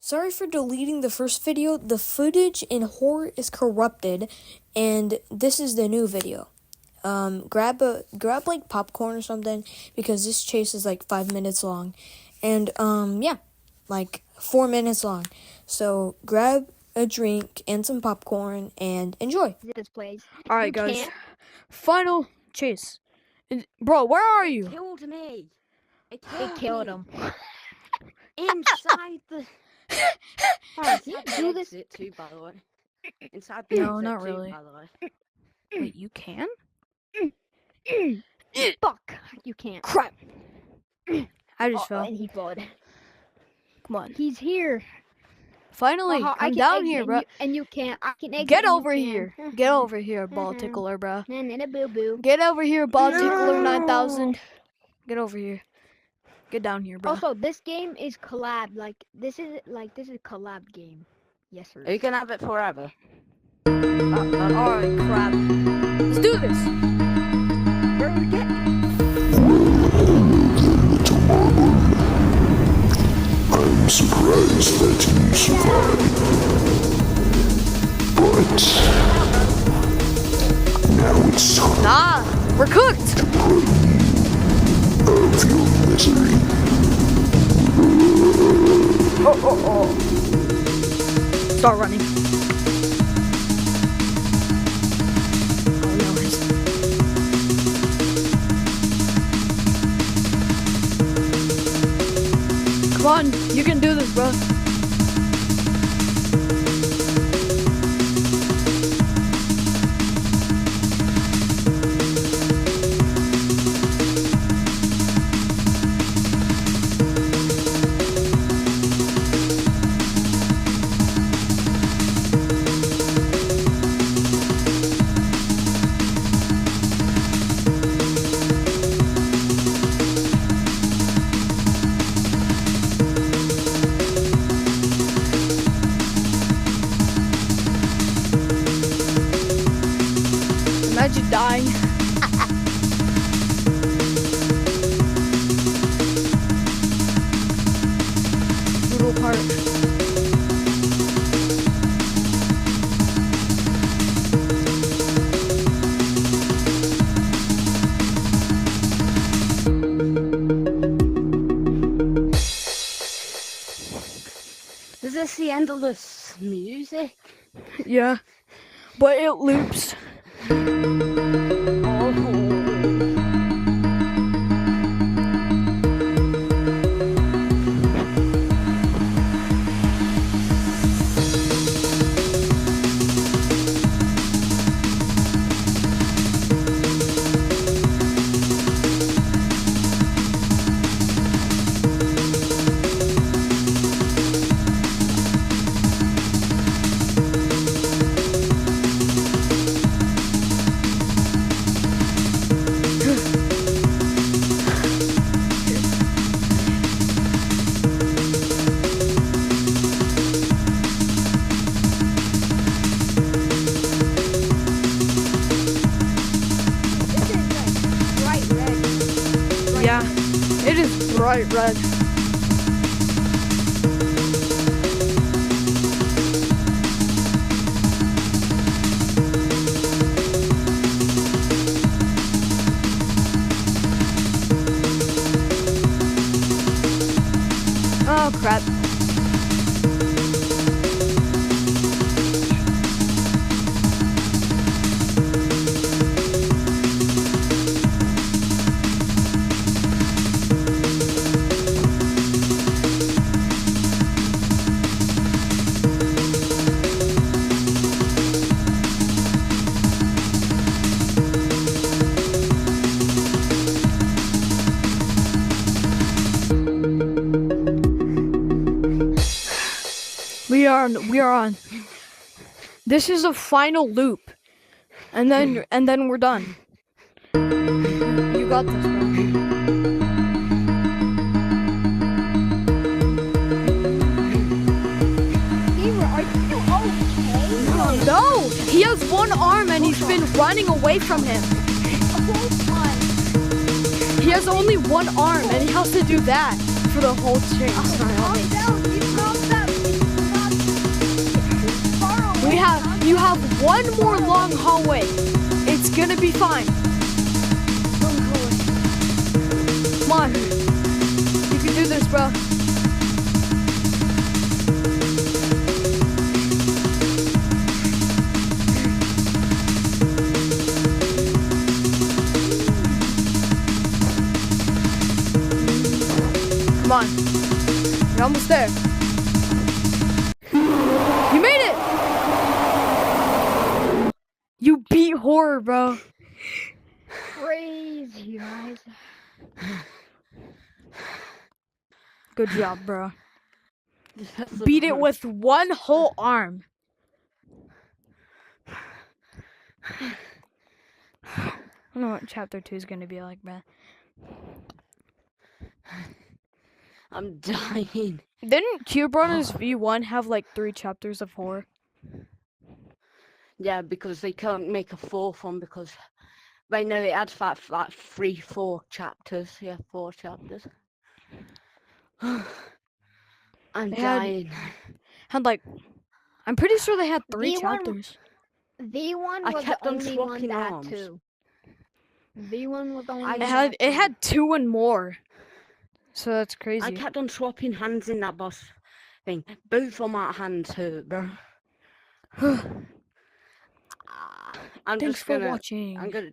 Sorry for deleting the first video. The footage in horror is corrupted, and this is the new video. Grab like popcorn or something, because this chase is like 5 minutes long, and yeah, like 4 minutes long. So grab a drink and some popcorn and enjoy. This place. All right, guys. Final chase. Bro, where are you? Killed me. It killed me. him. Inside the. Alright, Inside do the this. exit too, by the way. Inside the No, exit not too, really. by the way. Wait, you can? Fuck, you can't. Crap. I just Oh, fell. and he bled. Come on. He's here. Finally, Haha, I come can down exit here, and bro. you can't. I can exit. Get and you over can't. here. Get over here, ball tickler, bro. And a boo boo. Get over here, ball tickler 9000. Get over here. Get down here, bro. Also, this game is collab. This is a collab game. Yes, sir. You can have it forever. Alright, crap. Let's do this. Where we get? I'm surprised that you survived. But now it's time Nah, we're cooked. of your misery. Start running. Oh no, come on, you can do this, bro. Imagine dying. Brutal part. Is this the endless music? Yeah, but it loops. Oh. This is like bright red. Yeah, it is bright red. Oh crap. We are on. This is a final loop. And then we're done. You got this, bro. Gamer, are you okay? No! He has one arm and he's been running away from him. The whole time. He has only one arm and he has to do that for the whole chase. Calm down, you calm down. You have one more long hallway. It's gonna be fine. Come on. You can do this, bro. Come on. You're almost there. You made it! You beat horror, bro. Crazy, guys. Good job, bro. Beat it with one whole arm. I don't know what chapter 2 is gonna be like, man. I'm dying. Didn't Cube Runners V1 have like 3 chapters of horror? Yeah, because they can't make a fourth one because right now it adds like 4 chapters. Yeah, 4 chapters. I'm They had- dying. Had like, I'm pretty sure they had 3 V1 chapters. V1 I was kept the on only one swapping that had arms. 2. V1 was the only I one It that had 2 and more. So that's crazy. I kept on swapping hands in that boss thing. Both of my hands hurt, bro. I'm Thanks just for gonna. watching. I'm gonna.